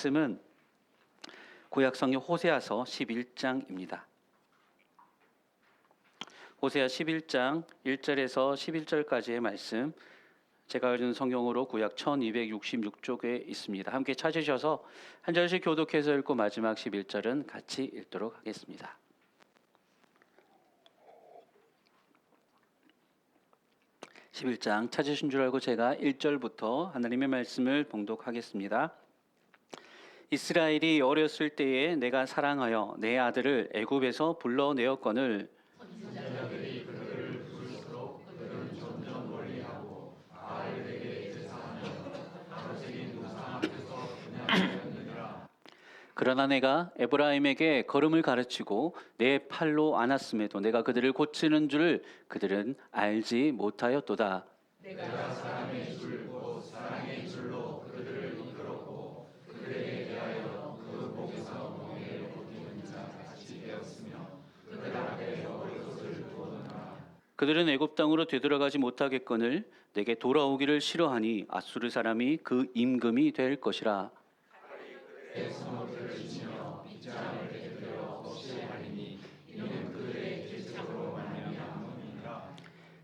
말씀은 구약성경 호세아서 11장입니다. 호세아 11장 1절에서 11절까지의 말씀, 제가 읽은 성경으로 구약 1266쪽에 있습니다. 함께 찾으셔서 한 절씩 교독해서 읽고 마지막 11절은 같이 읽도록 하겠습니다. (11장) 찾으신 줄 알고 제가 1절부터 하나님의 말씀을 봉독하겠습니다. 이스라엘이 어렸을 때에 내가 사랑하여 내 아들을 애굽에서 불러내었거늘 그러나 내가 에브라임에게 걸음을 가르치고 내 팔로 안았음에도 내가 그들을 고치는 줄 그들은 알지 못하였도다. 내가 사랑의 줄곧 사랑의 줄로 그들을 이끌었고 그들에게 대하여 그 목에서 멍에를 벗기는 자 같이 되었으며 그들 앞에 먹을 것을 두었노라. 그들은 애굽 땅으로 되돌아가지 못하겠거늘 내게 돌아오기를 싫어하니 아수르 사람이 그 임금이 될 것이라. 내 성읍들을 지며 빗장을 되돌려 없이 하리니 이는 그들의 계적으로 말미암음이니라.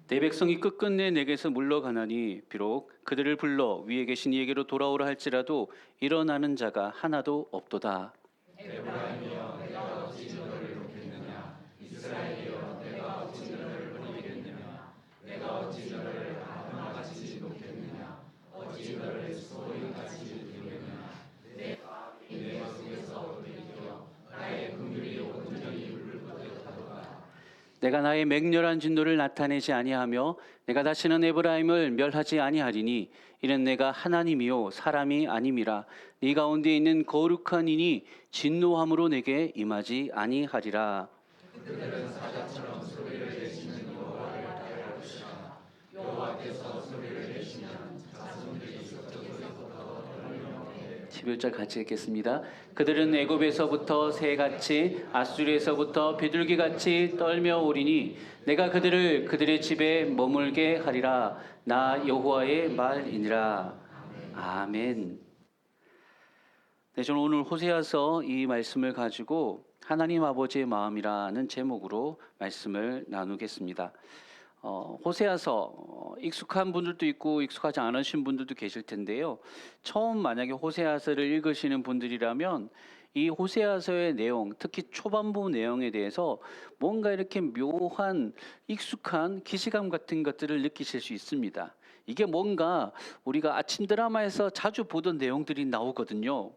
내 백성이 끝끝내 내게서 물러가나니 비록 그들을 불러 위에 계신 이에게로 돌아오라 할지라도 일어나는 자가 하나도 없도다. 에브라임이여 내가 어찌 너를 돕겠느냐. 이스라엘이여 내가 어찌 너를 버리겠느냐. 내가 어찌 너를 아브나같이 돕겠느냐. 어찌 너를 소인같이 두겠느냐. 내 속에서 들이켜 나의 긍휼이 온전히 울부짖하도다. 내가 나의 맹렬한 진노를 나타내지 아니하며 내가 다시는 에브라임을 멸하지 아니하리니 이는 내가 하나님이요 사람이 아님이라. 네 가운데 있는 거룩한 이니 진노함으로 내게 임하지 아니하리라. 그들은 사자처럼 소리를 내시는 여호와를 따를 것이라. 여호와께서 소리를 내시면 자손들이 서쪽에서부터 떨며 11절 같이 읽겠습니다. 그들은 애굽에서부터 새같이 아수르에서부터 비둘기같이 떨며 오리니 내가 그들을 그들의 집에 머물게 하리라. 나 여호와의 말이니라. 아멘. 네, 저는 오늘 호세아서 이 말씀을 가지고 하나님 아버지의 마음이라는 제목으로 말씀을 나누겠습니다. 호세아서 익숙한 분들도 있고 익숙하지 않으신 분들도 계실 텐데요. 처음 만약에 호세아서를 읽으시는 분들이라면 이 호세아서의 내용, 특히 초반부 내용에 대해서 뭔가 이렇게 묘한 익숙한 기시감 같은 것들을 느끼실 수 있습니다. 이게 뭔가 우리가 아침 드라마에서 자주 보던 내용들이 나오거든요.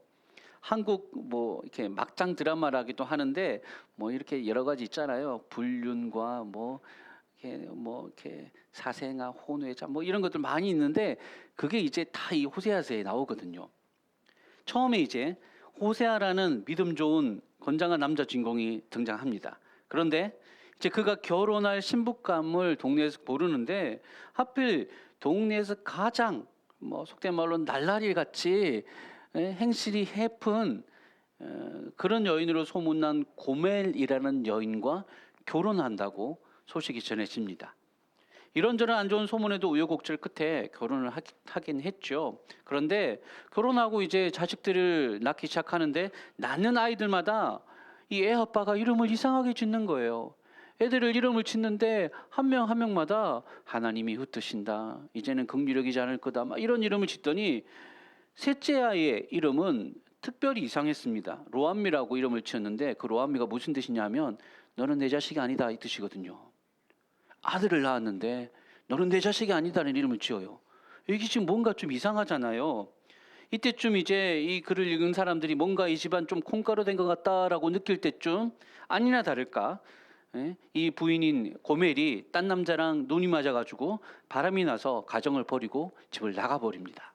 한국 뭐 이렇게 막장 드라마라기도 하는데 뭐 이렇게 여러 가지 있잖아요. 불륜과 이렇게 사생아, 혼외자 뭐 이런 것들 많이 있는데 그게 이제 다 이 호세아서에 나오거든요. 처음에 이제 호세아라는 믿음 좋은 건장한 남자 주인공이 등장합니다. 그런데 이제 그가 결혼할 신부감을 동네에서 모르는데 하필 동네에서 가장 속된 말로 날라리 같이 행실이 해픈 그런 여인으로 소문난 고멜이라는 여인과 결혼한다고 소식이 전해집니다. 이런저런 안 좋은 소문에도 우여곡절 끝에 결혼을 하긴 했죠. 그런데 결혼하고 이제 자식들을 낳기 시작하는데 낳는 아이들마다 이 애 아빠가 이름을 이상하게 짓는 거예요. 애들을 이름을 짓는데 한 명 한 명마다 하나님이 흩으신다, 이제는 긍휼력이지 않을 거다, 막 이런 이름을 짓더니 셋째 아이의 이름은 특별히 이상했습니다. 로암미라고 이름을 지었는데 그 로암미가 무슨 뜻이냐면 너는 내 자식이 아니다 이 뜻이거든요. 아들을 낳았는데 너는 내 자식이 아니다는 이름을 지어요. 이게 지금 뭔가 좀 이상하잖아요. 이때쯤 이제 이 글을 읽은 사람들이 뭔가 이 집안 좀 콩가루 된 것 같다라고 느낄 때쯤 아니나 다를까 이 부인인 고멜이 딴 남자랑 눈이 맞아가지고 바람이 나서 가정을 버리고 집을 나가버립니다.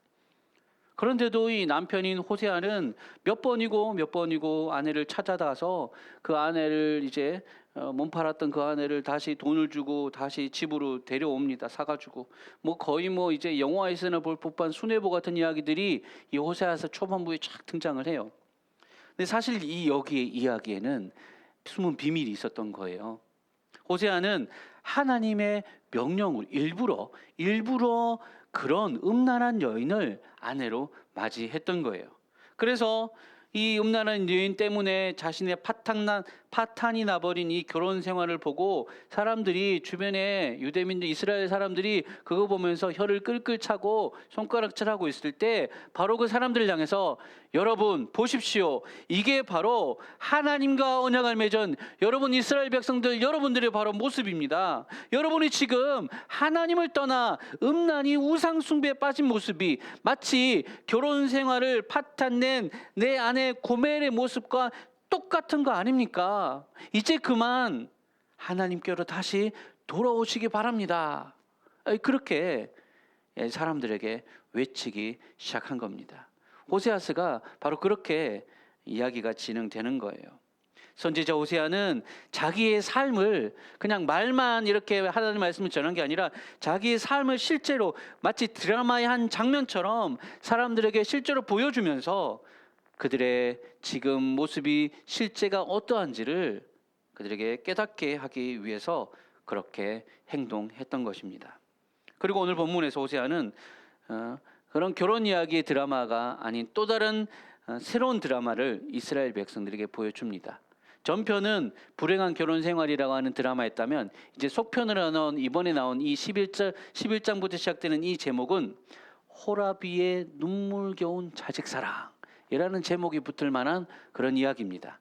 그런데도 이 남편인 호세아는 몇 번이고 아내를 찾아가서 그 아내를 이제 몸 팔았던 그 아내를 다시 돈을 주고 다시 집으로 데려옵니다. 사가지고 거의 이제 영화에서나 볼 법한 수뇌보 같은 이야기들이 이 호세아서 초반부에 쫙 등장을 해요. 근데 사실 이 여기의 이야기에는 숨은 비밀이 있었던 거예요. 호세아는 하나님의 명령을 일부러 그런 음란한 여인을 아내로 맞이했던 거예요. 그래서 이 음란한 여인 때문에 자신의 파탄이 나버린 이 결혼 생활을 보고 사람들이, 주변에 유대민들, 이스라엘 사람들이 그거 보면서 혀를 끌끌 차고 손가락질하고 있을 때 바로 그 사람들을 향해서 여러분 보십시오, 이게 바로 하나님과 언약을 맺은 여러분 이스라엘 백성들, 여러분들의 바로 모습입니다. 여러분이 지금 하나님을 떠나 음란히 우상 숭배에 빠진 모습이 마치 결혼 생활을 파탄낸 내 아내 고멜의 모습과 똑같은 거 아닙니까? 이제 그만 하나님께로 다시 돌아오시기 바랍니다. 그렇게 사람들에게 외치기 시작한 겁니다. 호세아스가 바로 그렇게 이야기가 진행되는 거예요. 선지자 호세아는 자기의 삶을 그냥 말만 이렇게 하나님 말씀을 전한 게 아니라 자기의 삶을 실제로 마치 드라마의 한 장면처럼 사람들에게 실제로 보여주면서 그들의 지금 모습이 실제가 어떠한지를 그들에게 깨닫게 하기 위해서 그렇게 행동했던 것입니다. 그리고 오늘 본문에서 호세아는 그런 결혼 이야기의 드라마가 아닌 또 다른 새로운 드라마를 이스라엘 백성들에게 보여줍니다. 전편은 불행한 결혼 생활이라고 하는 드라마였다면 이제 속편으로 나온, 이번에 나온 이 11장부터 시작되는 이 제목은 호라비의 눈물겨운 자식사랑이라는 제목이 붙을 만한 그런 이야기입니다.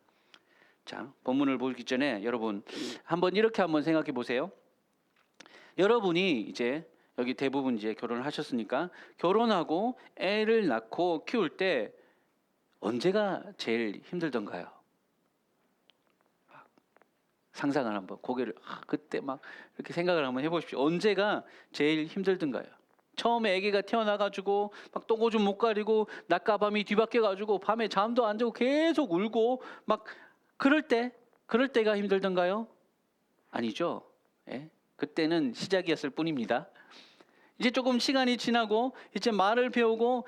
자, 본문을 보기 전에 여러분 한번 이렇게 한번 생각해 보세요. 여러분이 이제 여기 대부분 이제 결혼을 하셨으니까 결혼하고 애를 낳고 키울 때 언제가 제일 힘들던가요? 상상을 한번 고개를 그때 막 이렇게 생각을 한번 해보십시오. 언제가 제일 힘들던가요? 처음에 아기가 태어나가지고 막 똥오줌 못 가리고 낮과 밤이 뒤바뀌어가지고 밤에 잠도 안 자고 계속 울고 막 그럴 때가 힘들던가요? 아니죠. 예? 그때는 시작이었을 뿐입니다. 이제 조금 시간이 지나고 이제 말을 배우고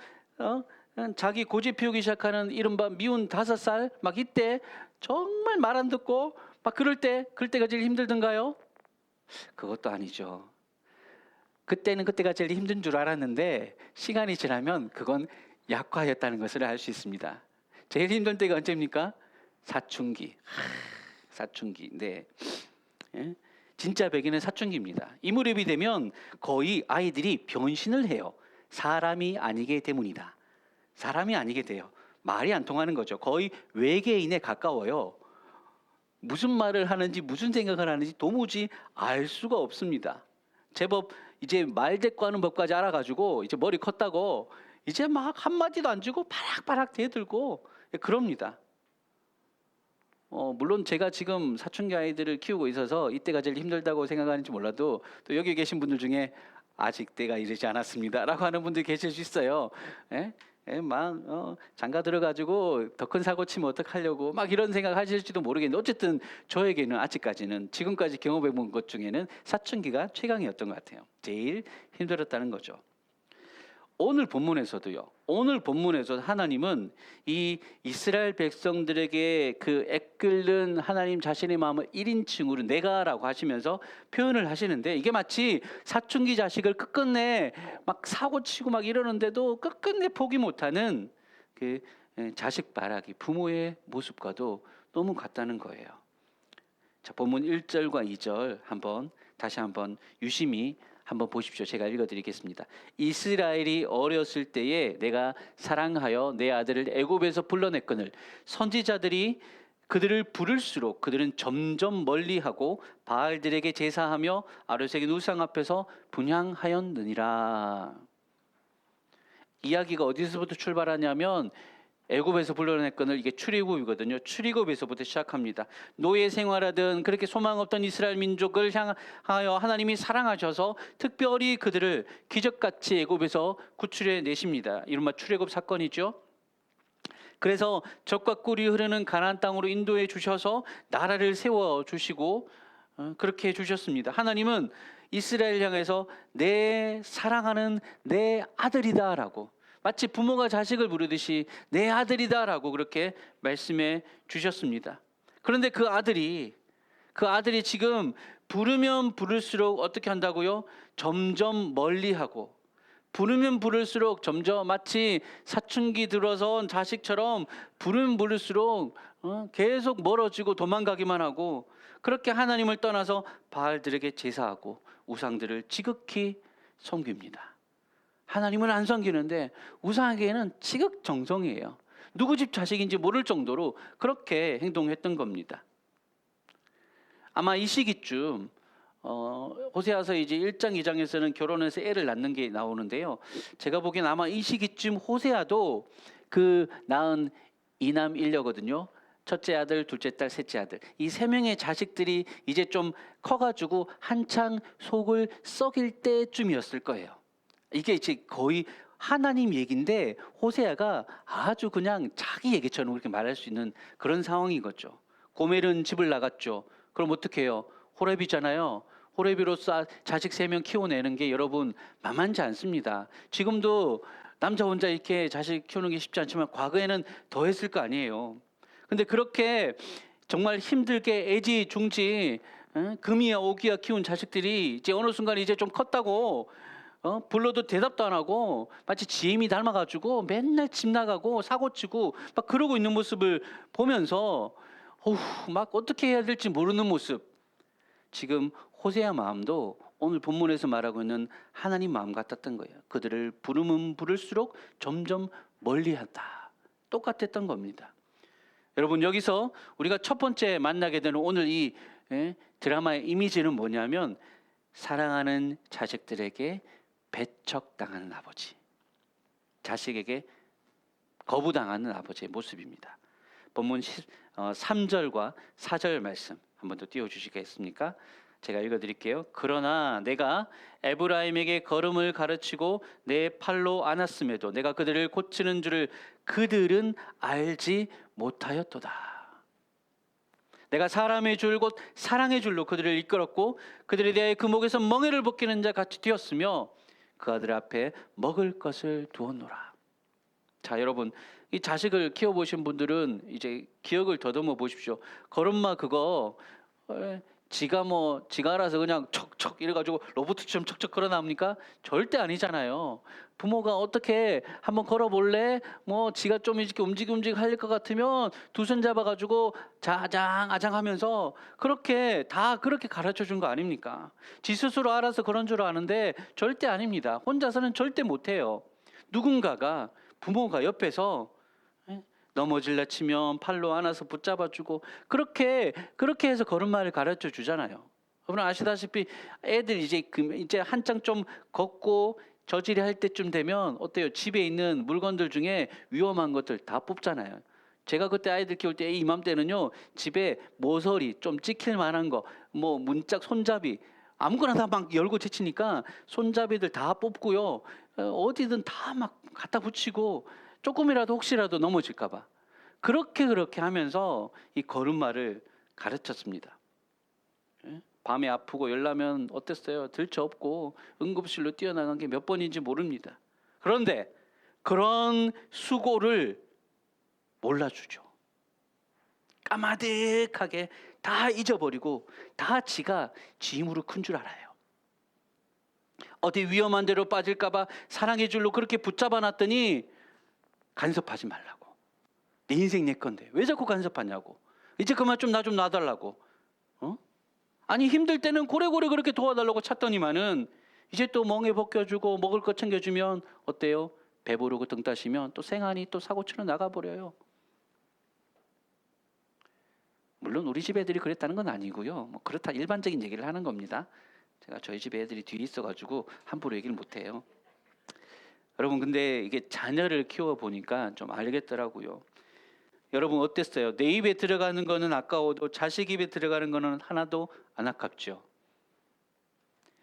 자기 고집 피우기 시작하는 이른바 미운 5살 막 이때 정말 말 안 듣고 막 그때가 제일 힘들던가요? 그것도 아니죠. 그때가 제일 힘든 줄 알았는데 시간이 지나면 그건 약화였다는 것을 알 수 있습니다. 제일 힘든 때가 언제입니까? 사춘기. 사춘기. 네. 예? 진짜 배기는 사춘기입니다. 이 무렵이 되면 거의 아이들이 변신을 해요. 사람이 아니게 때문이다. 사람이 아니게 돼요. 말이 안 통하는 거죠. 거의 외계인에 가까워요. 무슨 말을 하는지 무슨 생각을 하는지 도무지 알 수가 없습니다. 제법 이제 말 대꾸하는 법까지 알아가지고 이제 머리 컸다고 이제 막 한마디도 안 주고 바락바락 대들고 그럽니다. 물론 제가 지금 사춘기 아이들을 키우고 있어서 이때가 제일 힘들다고 생각하는지 몰라도 또 여기 계신 분들 중에 아직 때가 이르지 않았습니다라고 하는 분들이 계실 수 있어요. 막 장가 들어가지고 더 큰 사고 치면 어떡하려고 막 이런 생각 하실지도 모르겠는데 어쨌든 저에게는 아직까지는 지금까지 경험해 본 것 중에는 사춘기가 최강이었던 것 같아요. 제일 힘들었다는 거죠. 오늘 본문에서도 하나님은 이 이스라엘 백성들에게 그 애끓는 하나님 자신의 마음을 1인칭으로 내가라고 하시면서 표현을 하시는데 이게 마치 사춘기 자식을 끝끝내 막 사고치고 막 이러는데도 끝끝내 포기 못하는 그 자식 바라기 부모의 모습과도 너무 같다는 거예요. 자, 본문 1절과 2절 다시 한번 유심히 한번 보십시오. 제가 읽어드리겠습니다. 이스라엘이 어렸을 때에 내가 사랑하여 내 아들을 애굽에서 불러냈거늘 선지자들이 그들을 부를수록 그들은 점점 멀리하고 바알들에게 제사하며 아르세긴 우상 앞에서 분향하였느니라. 이야기가 어디서부터 출발하냐면 애굽에서 불러냈거늘 이게 출애굽이거든요. 출애굽에서부터 시작합니다. 노예 생활하던 그렇게 소망 없던 이스라엘 민족을 향하여 하나님이 사랑하셔서 특별히 그들을 기적같이 애굽에서 구출해 내십니다. 이른바 출애굽 사건이죠. 그래서 젖과 꿀이 흐르는 가나안 땅으로 인도해 주셔서 나라를 세워 주시고 그렇게 해 주셨습니다. 하나님은 이스라엘 향해서 내 사랑하는 내 아들이다라고 마치 부모가 자식을 부르듯이 내 아들이다라고 그렇게 말씀해 주셨습니다. 그런데 그 아들이 지금 부르면 부를수록 어떻게 한다고요? 점점 멀리하고 부르면 부를수록 점점 마치 사춘기 들어서 온 자식처럼 부르면 부를수록 계속 멀어지고 도망가기만 하고, 그렇게 하나님을 떠나서 바알들에게 제사하고 우상들을 지극히 섬깁니다. 하나님은 안 섬기는데 우상에게는 지극정성이에요. 누구 집 자식인지 모를 정도로 그렇게 행동했던 겁니다. 아마 이 시기쯤 호세아서 이제 1장 2장에서는 결혼해서 애를 낳는 게 나오는데요. 제가 보기엔 아마 이 시기쯤 호세아도 그 낳은 이남 1녀거든요. 첫째 아들, 둘째 딸, 셋째 아들. 이 세 명의 자식들이 이제 좀 커가지고 한창 속을 썩일 때쯤이었을 거예요. 이게 이제 거의 하나님 얘기인데 호세아가 아주 그냥 자기 얘기처럼 그렇게 말할 수 있는 그런 상황인 거죠. 고멜은 집을 나갔죠. 그럼 어떻게 해요? 호렙이잖아요. 호렙이로서 자식 3명 키워내는 게 여러분 만만치 않습니다. 지금도 남자 혼자 이렇게 자식 키우는 게 쉽지 않지만 과거에는 더 했을 거 아니에요. 근데 그렇게 정말 힘들게 애지중지 금이야 오기야 키운 자식들이 이제 어느 순간 이제 좀 컸다고 불러도 대답도 안 하고 마치 지임이 닮아가지고 맨날 집 나가고 사고치고 막 그러고 있는 모습을 보면서 막 어떻게 해야 될지 모르는 모습. 지금 호세아 마음도 오늘 본문에서 말하고 있는 하나님 마음 같았던 거예요. 그들을 부르면 부를수록 점점 멀리한다. 똑같았던 겁니다. 여러분, 여기서 우리가 첫 번째 만나게 되는 오늘 이 드라마의 이미지는 뭐냐면 사랑하는 자식들에게 배척당하는 아버지, 자식에게 거부당하는 아버지의 모습입니다. 본문 3절과 4절 말씀 한 번 더 띄워주시겠습니까? 제가 읽어드릴게요. 그러나 내가 에브라임에게 걸음을 가르치고 내 팔로 안았음에도 내가 그들을 고치는 줄을 그들은 알지 못하였도다. 내가 사람의 줄 곧 사랑의 줄로 그들을 이끌었고 그들에 대하여 그 목에서 멍에를 벗기는 자 같이 뛰었으며 그 아들 앞에 먹을 것을 두었노라. 자, 여러분, 이 자식을 키워보신 분들은 이제 기억을 더듬어 보십시오. 걸음마 그거 지가 알아서 그냥 척척 이래가지고 로봇처럼 척척 걸어 나옵니까? 절대 아니잖아요. 부모가 어떻게 한번 걸어볼래? 지가 좀 이렇게 움직임 할 것 같으면 두 손 잡아가지고 아장하면서 그렇게 가르쳐 준 거 아닙니까? 지 스스로 알아서 그런 줄 아는데 절대 아닙니다. 혼자서는 절대 못해요. 누군가가 부모가 옆에서 넘어질라 치면 팔로 안아서 붙잡아주고 그렇게 해서 걸음마를 가르쳐 주잖아요. 여러분 아시다시피 애들 이제 한창 좀 걷고 저지리 할 때쯤 되면 어때요? 집에 있는 물건들 중에 위험한 것들 다 뽑잖아요. 제가 그때 아이들 키울 때 이맘때는요, 집에 모서리 좀 찍힐 만한 거, 문짝, 손잡이 아무거나 다 막 열고 제치니까 손잡이들 다 뽑고요, 어디든 다 막 갖다 붙이고 조금이라도 혹시라도 넘어질까 봐 그렇게 하면서 이 걸음마를 가르쳤습니다. 밤에 아프고 열나면 어땠어요? 들쳐업고 응급실로 뛰어나간 게 몇 번인지 모릅니다. 그런데 그런 수고를 몰라주죠. 까마득하게 다 잊어버리고 다 지가 지 힘으로 큰 줄 알아요. 어디 위험한 데로 빠질까 봐 사랑의 줄로 그렇게 붙잡아 놨더니 간섭하지 말라고. 내 인생 내 건데 왜 자꾸 간섭하냐고. 이제 그만 좀 나 좀 놔달라고. 아니 힘들 때는 고래고래 그렇게 도와달라고 찾더니만은 이제 또 멍에 벗겨주고 먹을 거 챙겨주면 어때요? 배부르고 등 따시면 또 생안이 또 사고치러 나가버려요. 물론 우리 집 애들이 그랬다는 건 아니고요. 그렇다 일반적인 얘기를 하는 겁니다. 제가 저희 집 애들이 뒤에 있어가지고 함부로 얘기를 못해요. 여러분 근데 이게 자녀를 키워보니까 좀 알겠더라고요. 여러분 어땠어요? 내 입에 들어가는 거는 아까워도 자식 입에 들어가는 거는 하나도 안 아깝죠.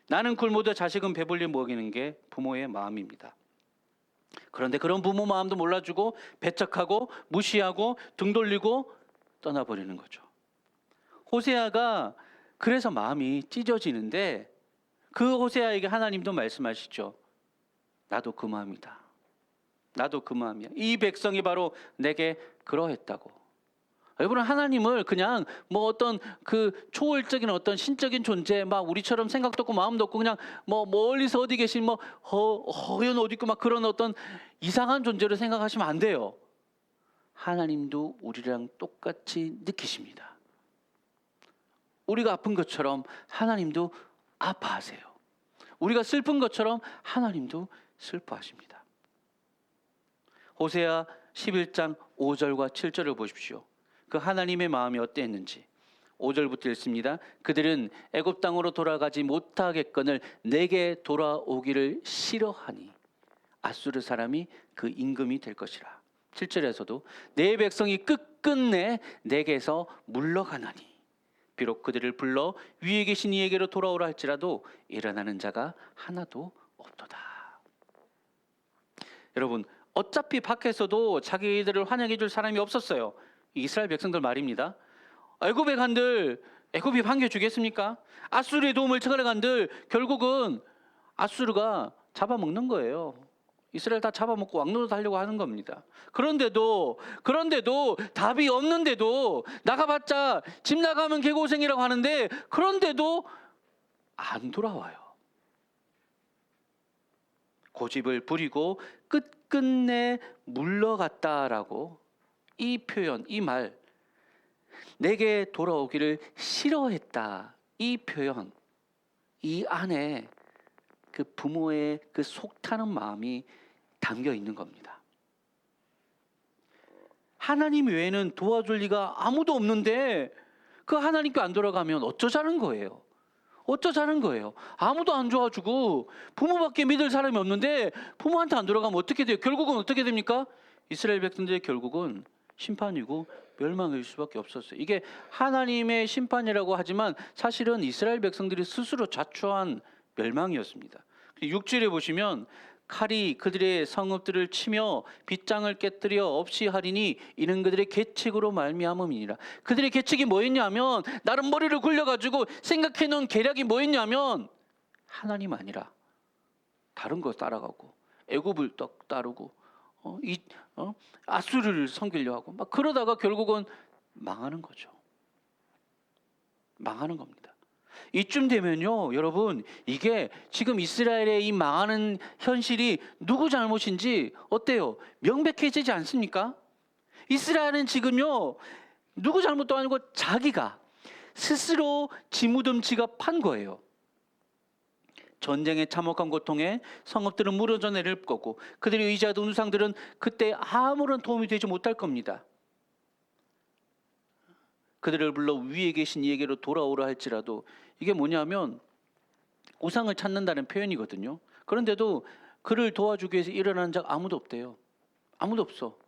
나는 굶어도 자식은 배불리 먹이는 게 부모의 마음입니다. 그런데 그런 부모 마음도 몰라주고 배척하고 무시하고 등 돌리고 떠나버리는 거죠. 호세아가 그래서 마음이 찢어지는데 그 호세아에게 하나님도 말씀하시죠. 나도 그 마음이다. 나도 그 마음이야. 이 백성이 바로 내게 그러했다고. 여러분, 하나님을 그냥 뭐 어떤 그 초월적인 어떤 신적인 존재, 막 우리처럼 생각도 없고 마음도 없고 그냥 뭐 멀리서 어디 계신 뭐 허연 어디 있고 막 그런 어떤 이상한 존재로 생각하시면 안 돼요. 하나님도 우리랑 똑같이 느끼십니다. 우리가 아픈 것처럼 하나님도 아파하세요. 우리가 슬픈 것처럼 하나님도 슬퍼하십니다. 호세아 11장 5절과 7절을 보십시오. 그 하나님의 마음이 어땠는지. 5절부터 읽습니다. 그들은 애굽 땅으로 돌아가지 못하겠거늘 내게 돌아오기를 싫어하니 아수르 사람이 그 임금이 될 것이라. 7절에서도 내 백성이 끝끝내 내게서 물러가나니 비록 그들을 불러 위에 계신 이에게로 돌아오라 할지라도 일어나는 자가 하나도 없도다. 여러분, 어차피 밖에서도 자기들을 환영해 줄 사람이 없었어요. 이스라엘 백성들 말입니다. 애굽에 간들 애굽이 반겨주겠습니까? 아수르의 도움을 청하러 간들 결국은 아수르가 잡아먹는 거예요. 이스라엘 다 잡아먹고 왕노릇 하려고 하는 겁니다. 그런데도 답이 없는데도 나가봤자 집 나가면 개고생이라고 하는데 그런데도 안 돌아와요. 고집을 부리고 끝끝내 물러갔다라고 이 표현, 이 말, 내게 돌아오기를 싫어했다, 이 표현, 이 안에 그 부모의 그 속타는 마음이 담겨 있는 겁니다. 하나님 외에는 도와줄 리가 아무도 없는데 그 하나님께 안 돌아가면 어쩌자는 거예요. 어쩌자는 거예요. 아무도 안 도와주고 부모밖에 믿을 사람이 없는데 부모한테 안 돌아가면 어떻게 돼요? 결국은 어떻게 됩니까? 이스라엘 백성들의 결국은 심판이고 멸망일 수밖에 없었어요. 이게 하나님의 심판이라고 하지만 사실은 이스라엘 백성들이 스스로 자초한 멸망이었습니다. 6절에 보시면 칼이 그들의 성읍들을 치며 빗장을 깨뜨려 없이 하리니 이는 그들의 계책으로 말미암음이니라. 그들의 계책이 뭐였냐면 나름 머리를 굴려가지고 생각해놓은 계략이 뭐였냐면 하나님 아니라 다른 거 따라가고 애굽을 따르고 아수르를 섬기려 하고 막 그러다가 결국은 망하는 거죠. 망하는 겁니다. 이쯤 되면요, 여러분, 이게 지금 이스라엘의 이 망하는 현실이 누구 잘못인지 어때요? 명백해지지 않습니까? 이스라엘은 지금요, 누구 잘못도 아니고 자기가 스스로 지무듬 지갑한 거예요. 전쟁에 참혹한 고통에 성읍들은 무너져 내릴 거고 그들이 의지하던 우상들은 그때 아무런 도움이 되지 못할 겁니다. 그들을 불러 위에 계신 이에게로 돌아오라 할지라도 이게 뭐냐면 우상을 찾는다는 표현이거든요. 그런데도 그를 도와주기 위해서 일어나는 자가 아무도 없대요. 아무도 없어.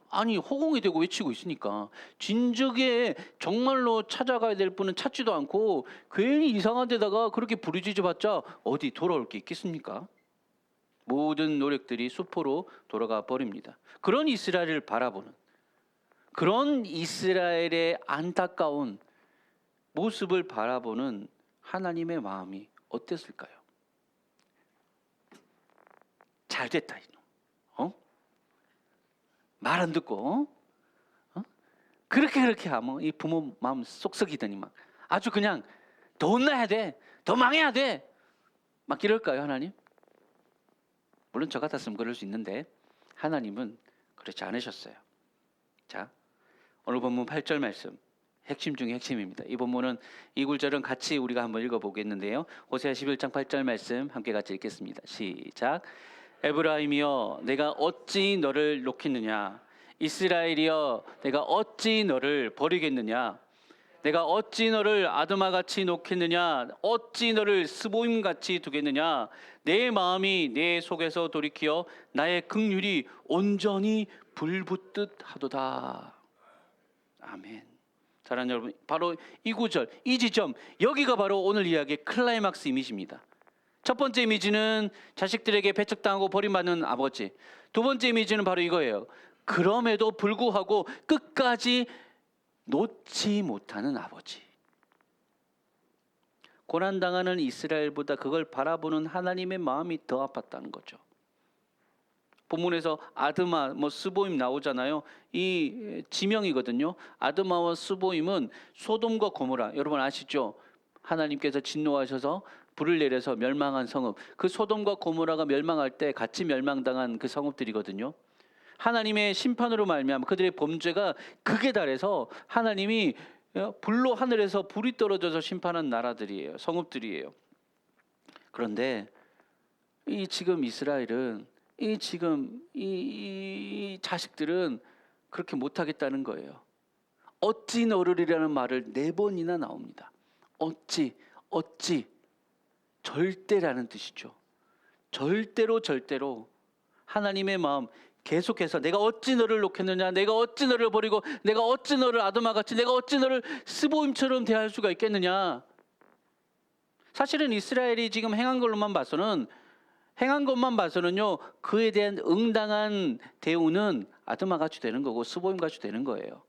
아니 허공이 되고 외치고 있으니까 진즉에 정말로 찾아가야 될 분은 찾지도 않고 괜히 이상한 데다가 그렇게 부르짖어봤자 어디 돌아올 게 있겠습니까? 모든 노력들이 수포로 돌아가 버립니다. 그런 이스라엘을 바라보는, 그런 이스라엘의 안타까운 모습을 바라보는 하나님의 마음이 어땠을까요? 잘 됐다 이놈. 말 안 듣고 그렇게 하면 이 부모 마음 쏙썩이더니 막 아주 그냥 더 혼나야 돼, 더 망해야 돼, 막 이럴까요 하나님? 물론 저 같았으면 그럴 수 있는데 하나님은 그렇지 않으셨어요. 자, 오늘 본문 8절 말씀 핵심 중에 핵심입니다. 이 본문은 이 구절은 같이 우리가 한번 읽어보겠는데요. 호세아 11장 8절 말씀 함께 같이 읽겠습니다. 시작. 에브라임이여 내가 어찌 너를 놓겠느냐, 이스라엘이여 내가 어찌 너를 버리겠느냐, 내가 어찌 너를 아드마같이 놓겠느냐, 어찌 너를 스보임같이 두겠느냐, 내 마음이 내 속에서 돌이키어 나의 긍휼이 온전히 불붙듯 하도다. 아멘. 사랑하는 여러분, 바로 이 구절, 이 지점, 여기가 바로 오늘 이야기의 클라이막스 이미지입니다. 첫 번째 이미지는 자식들에게 배척당하고 버림받는 아버지. 두 번째 이미지는 바로 이거예요. 그럼에도 불구하고 끝까지 놓지 못하는 아버지. 고난당하는 이스라엘보다 그걸 바라보는 하나님의 마음이 더 아팠다는 거죠. 본문에서 아드마, 스보임 나오잖아요. 이 지명이거든요. 아드마와 스보임은 소돔과 고모라, 여러분 아시죠? 하나님께서 진노하셔서 불을 내려서 멸망한 성읍, 그 소돔과 고모라가 멸망할 때 같이 멸망당한 그 성읍들이거든요. 하나님의 심판으로 말미암아 그들의 범죄가 극에 달해서 하나님이 불로 하늘에서 불이 떨어져서 심판한 나라들이에요. 성읍들이에요. 그런데 이 지금 이스라엘은 이 자식들은 그렇게 못하겠다는 거예요. 어찌 너르리라는 말을 4번이나 나옵니다. 어찌 절대라는 뜻이죠. 절대로 하나님의 마음 계속해서 내가 어찌 너를 놓겠느냐, 내가 어찌 너를 버리고, 내가 어찌 너를 아드마같이, 내가 어찌 너를 스보임처럼 대할 수가 있겠느냐. 사실은 이스라엘이 지금 행한 것만 봐서는요, 그에 대한 응당한 대우는 아드마같이 되는 거고 스보임같이 되는 거예요.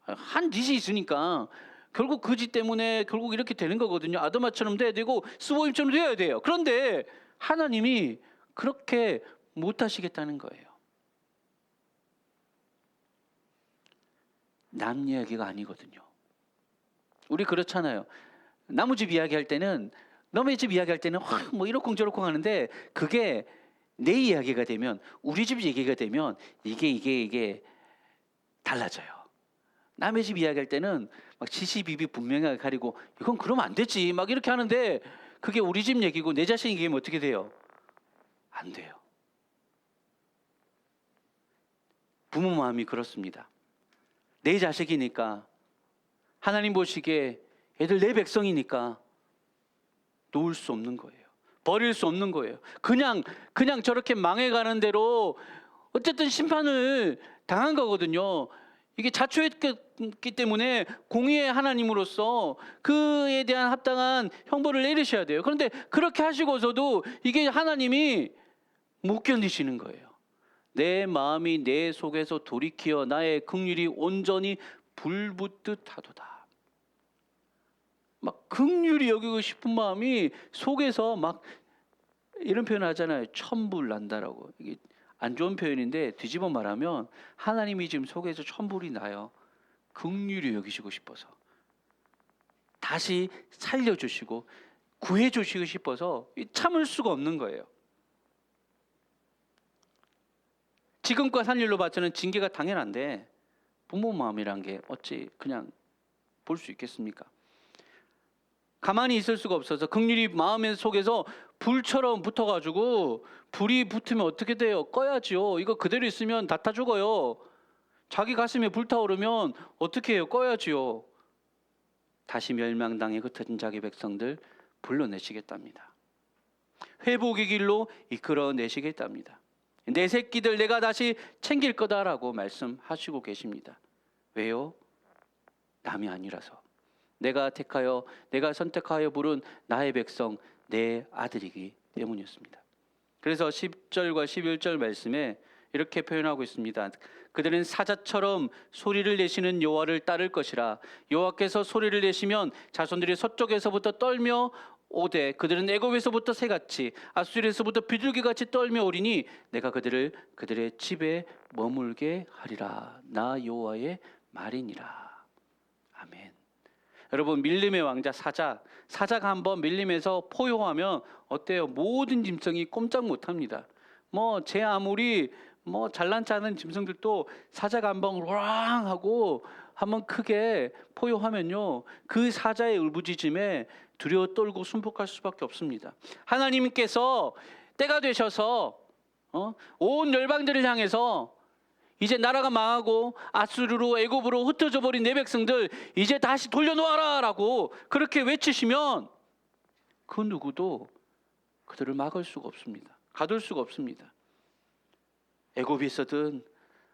한 짓이 있으니까 결국 그 짓 때문에 결국 이렇게 되는 거거든요. 아드마처럼 돼야 되고 스보임처럼 돼야 돼요. 그런데 하나님이 그렇게 못하시겠다는 거예요. 남 이야기가 아니거든요. 우리 그렇잖아요. 나무집 이야기할 때는, 너네 집 이야기할 때는 뭐 이러쿵저러쿵 하는데, 그게 내 이야기가 되면, 우리 집 얘기가 되면 이게 달라져요. 남의 집 이야기할 때는 막 시시비비 분명하게 가리고 이건 그러면 안 되지 막 이렇게 하는데, 그게 우리 집 얘기고 내 자신 얘기면 어떻게 돼요? 안 돼요. 부모 마음이 그렇습니다. 내 자식이니까, 하나님 보시기에 애들 내 백성이니까 놓을 수 없는 거예요. 버릴 수 없는 거예요. 그냥 저렇게 망해가는 대로 어쨌든 심판을 당한 거거든요. 이게 자초했기 때문에 공의의 하나님으로서 그에 대한 합당한 형벌을 내리셔야 돼요. 그런데 그렇게 하시고서도 이게 하나님이 못 견디시는 거예요. 내 마음이 내 속에서 돌이키어 나의 긍휼이 온전히 불붙듯 하도다. 막 긍휼히 여기고 싶은 마음이 속에서 막, 이런 표현 하잖아요. 천불 난다라고. 이게 안 좋은 표현인데 뒤집어 말하면 하나님이 지금 속에서 천불이 나요. 긍휼히 여기시고 싶어서, 다시 살려주시고 구해주시고 싶어서 참을 수가 없는 거예요. 지금껏 한 일로 봐서는 징계가 당연한데 부모 마음이란 게 어찌 그냥 볼 수 있겠습니까? 가만히 있을 수가 없어서 긍휼이 마음 속에서 불처럼 붙어가지고, 불이 붙으면 어떻게 돼요? 꺼야지요. 이거 그대로 있으면 다 타 죽어요. 자기 가슴에 불타오르면 어떻게 해요? 꺼야지요. 다시 멸망당에 흩어진 자기 백성들 불러내시겠답니다. 회복의 길로 이끌어내시겠답니다. 내 새끼들 내가 다시 챙길 거다라고 말씀하시고 계십니다. 왜요? 남이 아니라서. 내가 택하여, 내가 선택하여 부른 나의 백성, 내 아들이기 때문이었습니다. 그래서 10절과 11절 말씀에 이렇게 표현하고 있습니다. 그들은 사자처럼 소리를 내시는 여호와를 따를 것이라. 여호와께서 소리를 내시면 자손들이 서쪽에서부터 떨며 오되, 그들은 애굽에서부터 새같이 아수르에서부터 비둘기같이 떨며 오리니 내가 그들을 그들의 집에 머물게 하리라. 나 여호와의 말이니라. 아멘. 여러분, 밀림의 왕자 사자가 한번 밀림에서 포효하면 어때요? 모든 짐승이 꼼짝 못합니다. 제 아무리 잘난 체하는 짐승들도 사자가 한번 왕 하고 한번 크게 포효하면요, 그 사자의 울부짖음에 두려워 떨고 순복할 수밖에 없습니다. 하나님께서 때가 되셔서 온 열방들을 향해서 이제 나라가 망하고 아수르로 애굽으로 흩어져 버린 내 백성들 이제 다시 돌려놓아라 라고 그렇게 외치시면 그 누구도 그들을 막을 수가 없습니다. 가둘 수가 없습니다. 애굽에서든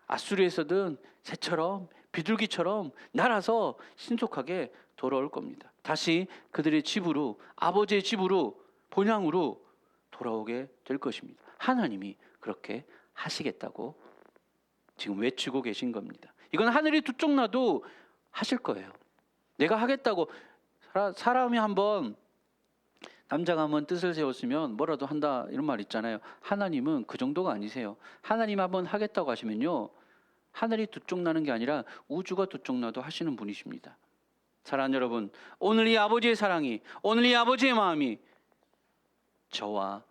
아수르에서든 새처럼 비둘기처럼 날아서 신속하게 돌아올 겁니다. 다시 그들의 집으로, 아버지의 집으로, 본향으로 돌아오게 될 것입니다. 하나님이 그렇게 하시겠다고 지금 외치고 계신 겁니다. 이건 하늘이 두 쪽 나도 하실 거예요. 내가 하겠다고. 사람이 한번 남자가 한번 뜻을 세웠으면 뭐라도 한다 이런 말 있잖아요. 하나님은 그 정도가 아니세요. 하나님 한번 하겠다고 하시면요, 하늘이 두 쪽 나는 게 아니라 우주가 두 쪽 나도 하시는 분이십니다. 사랑하는 여러분, 오늘 이 아버지의 사랑이, 오늘 이 아버지의 마음이 저와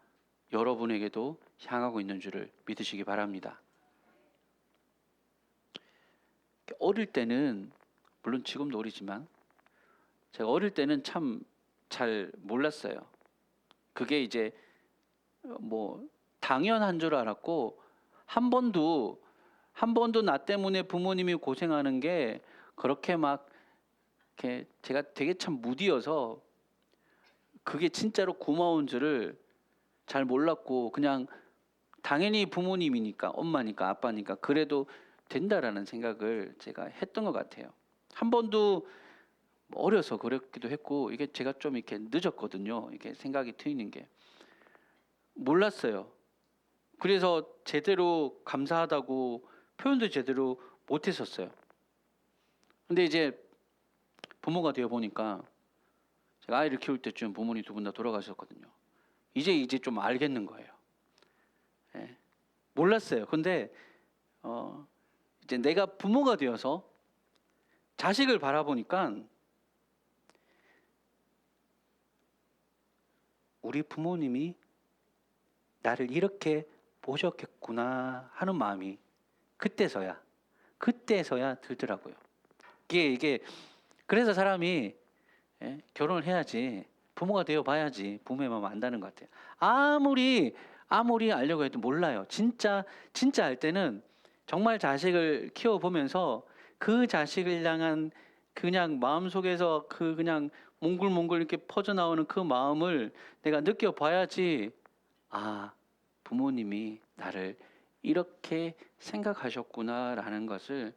여러분에게도 향하고 있는 줄을 믿으시기 바랍니다. 어릴 때는, 물론 지금도 어리지만 제가 어릴 때는 참 잘 몰랐어요. 그게 이제 뭐 당연한 줄 알았고, 한 번도 나 때문에 부모님이 고생하는 게 그렇게 막 이렇게 제가 되게 참 무디여서 그게 진짜로 고마운 줄을 잘 몰랐고, 그냥 당연히 부모님이니까, 엄마니까, 아빠니까 그래도 된다라는 생각을 제가 했던 것 같아요. 한 번도 어려서 그랬기도 했고, 이게 제가 좀 이렇게 늦었거든요. 이게 생각이 트이는 게 몰랐어요. 그래서 제대로 감사하다고 표현도 제대로 못했었어요. 근데 이제 부모가 되어 보니까, 제가 아이를 키울 때쯤 부모님 두 분 다 돌아가셨거든요. 이제 좀 알겠는 거예요. 예. 몰랐어요. 근데 이제 내가 부모가 되어서 자식을 바라보니까 우리 부모님이 나를 이렇게 보셨겠구나 하는 마음이 그때서야 들더라고요. 이게 그래서 사람이, 예, 결혼을 해야지, 부모가 되어 봐야지 부모의 마음 안다는 것 같아요. 아무리 알려고 해도 몰라요. 진짜 알 때는 정말 자식을 키워 보면서 그 자식을 향한 그냥 마음속에서 그 그냥 몽글몽글 이렇게 퍼져 나오는 그 마음을 내가 느껴봐야지, 아, 부모님이 나를 이렇게 생각하셨구나라는 것을,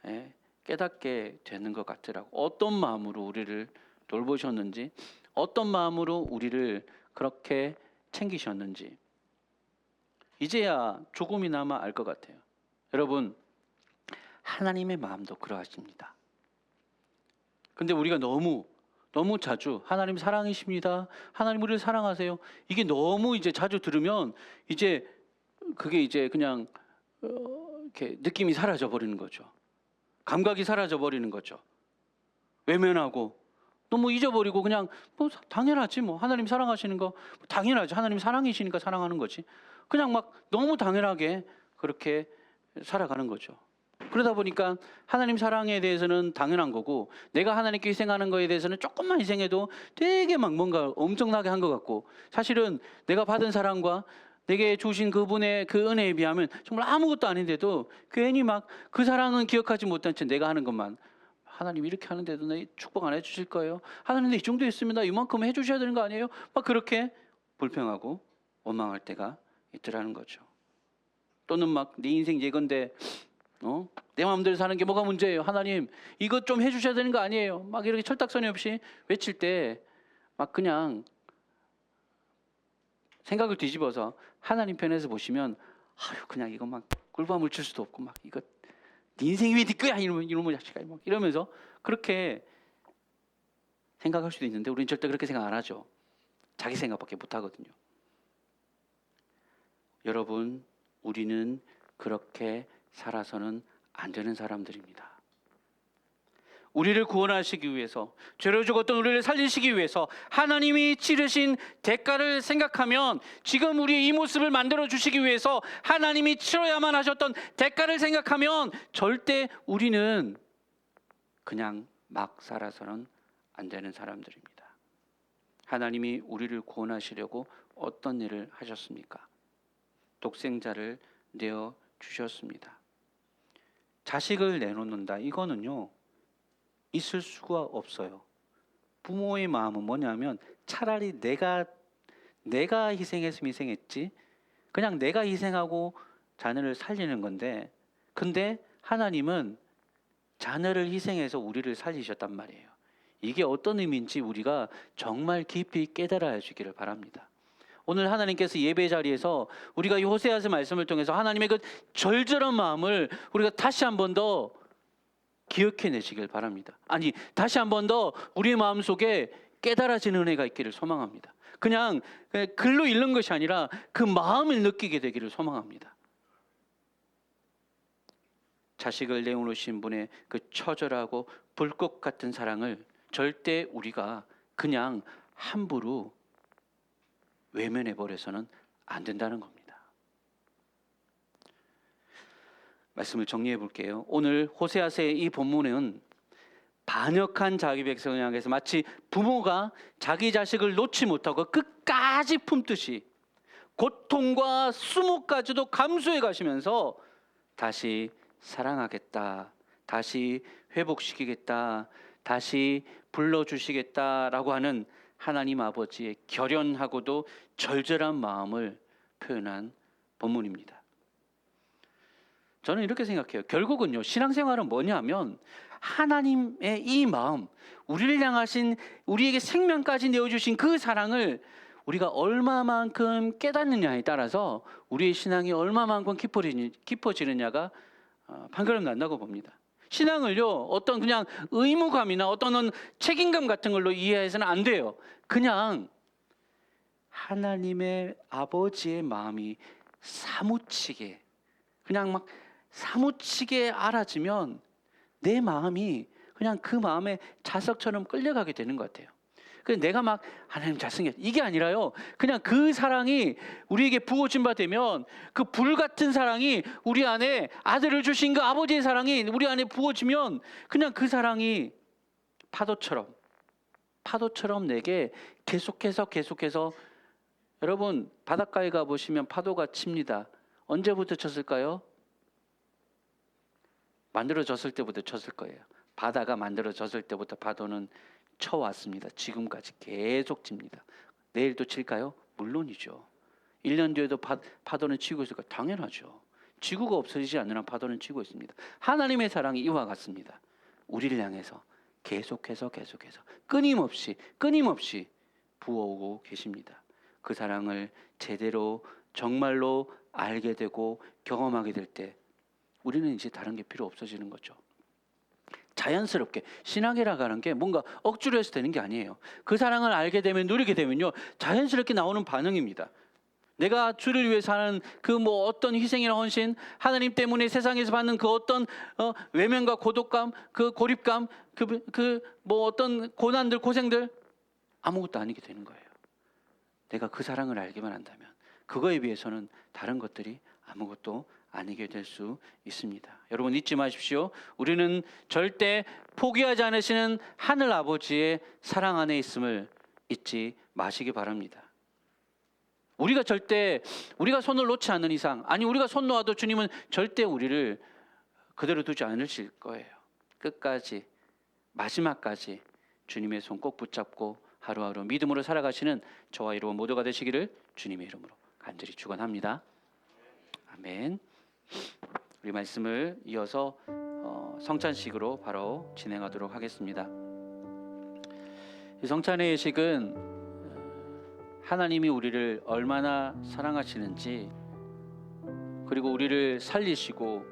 예, 깨닫게 되는 것 같더라고. 어떤 마음으로 우리를 돌보셨는지, 어떤 마음으로 우리를 그렇게 챙기셨는지 이제야 조금이나마 알 것 같아요. 여러분, 하나님의 마음도 그러하십니다. 근데 우리가 너무 자주 하나님 사랑이십니다, 하나님 우리를 사랑하세요, 이게 너무 이제 자주 들으면 이제 그게 이제 그냥 이렇게 느낌이 사라져 버리는 거죠. 감각이 사라져 버리는 거죠. 외면하고 너무 잊어버리고 그냥 뭐 당연하지, 뭐 하나님 사랑하시는 거 당연하지, 하나님 사랑이시니까 사랑하는 거지, 그냥 막 너무 당연하게 그렇게 살아가는 거죠. 그러다 보니까 하나님 사랑에 대해서는 당연한 거고, 내가 하나님께 희생하는 거에 대해서는 조금만 희생해도 되게 막 뭔가 엄청나게 한 것 같고, 사실은 내가 받은 사랑과 내게 주신 그분의 그 은혜에 비하면 정말 아무것도 아닌데도 괜히 막 그 사랑은 기억하지 못한 채 내가 하는 것만, 하나님 이렇게 하는데도 나 축복 안 해주실 거예요? 하나님 이 정도 했으면 나 이만큼 해주셔야 되는 거 아니에요? 막 그렇게 불평하고 원망할 때가 있더라는 거죠. 또는 막 네 인생 예건데 내 마음대로 사는 게 뭐가 문제예요? 하나님 이것 좀 해주셔야 되는 거 아니에요? 막 이렇게 철딱서니 없이 외칠 때 막 그냥 생각을 뒤집어서 하나님 편에서 보시면, 아유 그냥 이거 막 꿀밤을 칠 수도 없고, 막 이거 네 인생이 왜 네 거야 이놈의 자식아, 막 이러면서 그렇게 생각할 수도 있는데, 우리는 절대 그렇게 생각 안 하죠. 자기 생각밖에 못 하거든요. 여러분, 우리는 그렇게 살아서는 안 되는 사람들입니다. 우리를 구원하시기 위해서, 죄로 죽었던 우리를 살리시기 위해서 하나님이 치르신 대가를 생각하면, 지금 우리의 이 모습을 만들어 주시기 위해서 하나님이 치러야만 하셨던 대가를 생각하면 절대 우리는 그냥 막 살아서는 안 되는 사람들입니다. 하나님이 우리를 구원하시려고 어떤 일을 하셨습니까? 독생자를 내어 주셨습니다. 자식을 내놓는다, 이거는요 있을 수가 없어요. 부모의 마음은 뭐냐면, 차라리 내가 희생했으면 희생했지, 그냥 내가 희생하고 자녀를 살리는 건데, 근데 하나님은 자녀를 희생해서 우리를 살리셨단 말이에요. 이게 어떤 의미인지 우리가 정말 깊이 깨달아야 주기를 바랍니다. 오늘 하나님께서 예배 자리에서 우리가 이 호세아서 말씀을 통해서 하나님의 그 절절한 마음을 우리가 다시 한 번 더 기억해 내시길 바랍니다. 아니, 다시 한 번 더 우리의 마음속에 깨달아지는 은혜가 있기를 소망합니다. 그냥 글로 읽는 것이 아니라 그 마음을 느끼게 되기를 소망합니다. 자식을 내어놓으신 분의 그 처절하고 불꽃 같은 사랑을 절대 우리가 그냥 함부로 외면해 버려서는 안 된다는 겁니다. 말씀을 정리해 볼게요. 오늘 호세아서의 이 본문은 반역한 자기 백성을 향해서 마치 부모가 자기 자식을 놓지 못하고 끝까지 품듯이 고통과 수모까지도 감수해 가시면서 다시 사랑하겠다, 다시 회복시키겠다, 다시 불러주시겠다라고 하는 하나님 아버지의 결연하고도 절절한 마음을 표현한 본문입니다. 저는 이렇게 생각해요. 결국은요, 신앙생활은 뭐냐면 하나님의 이 마음, 우리를 향하신, 우리에게 생명까지 내어주신 그 사랑을 우리가 얼마만큼 깨닫느냐에 따라서 우리의 신앙이 얼마만큼 깊어지느냐가 판가름 난다고 봅니다. 신앙을요, 어떤 그냥 의무감이나 어떤 책임감 같은 걸로 이해해서는 안 돼요. 그냥 하나님의 아버지의 마음이 사무치게, 그냥 막 사무치게 알아지면 내 마음이 그냥 그 마음에 자석처럼 끌려가게 되는 것 같아요. 그래서 내가 막 하나님 잘생겼, 이게 아니라요, 그냥 그 사랑이 우리에게 부어진 바 되면 그 불 같은 사랑이 우리 안에, 아들을 주신 그 아버지의 사랑이 우리 안에 부어지면 그냥 그 사랑이 파도처럼 내게 계속해서 여러분, 바닷가에 가보시면 파도가 칩니다. 언제부터 쳤을까요? 만들어졌을 때부터 쳤을 거예요. 바다가 만들어졌을 때부터 파도는 쳐왔습니다. 지금까지 계속 칩니다. 내일도 칠까요? 물론이죠. 1년 뒤에도 파도는 치고 있을까요? 당연하죠. 지구가 없어지지 않는 한 파도는 치고 있습니다. 하나님의 사랑이 이와 같습니다. 우리를 향해서 계속해서 끊임없이 부어오고 계십니다. 그 사랑을 제대로 정말로 알게 되고 경험하게 될 때 우리는 이제 다른 게 필요 없어지는 거죠. 자연스럽게 신앙이라고 하는 게 뭔가 억지로 해서 되는 게 아니에요. 그 사랑을 알게 되면, 누리게 되면요, 자연스럽게 나오는 반응입니다. 내가 주를 위해 사는 그 어떤 희생이나 헌신, 하나님 때문에 세상에서 받는 그 어떤 외면과 고독감, 그 고립감, 어떤 고난들, 고생들, 아무것도 아니게 되는 거예요. 내가 그 사랑을 알기만 한다면 그거에 비해서는 다른 것들이 아무것도 아니게 될 수 있습니다. 여러분, 잊지 마십시오. 우리는 절대 포기하지 않으시는 하늘 아버지의 사랑 안에 있음을 잊지 마시기 바랍니다. 우리가 손을 놓지 않는 이상, 아니 우리가 손 놓아도 주님은 절대 우리를 그대로 두지 않으실 거예요. 끝까지, 마지막까지 주님의 손 꼭 붙잡고 하루하루 믿음으로 살아가시는 저와 여러분 모두가 되시기를 주님의 이름으로 간절히 축원합니다. 아멘. 우리 말씀을 이어서 성찬식으로 바로 진행하도록 하겠습니다. 이 성찬의 예식은 하나님이 우리를 얼마나 사랑하시는지, 그리고 우리를 살리시고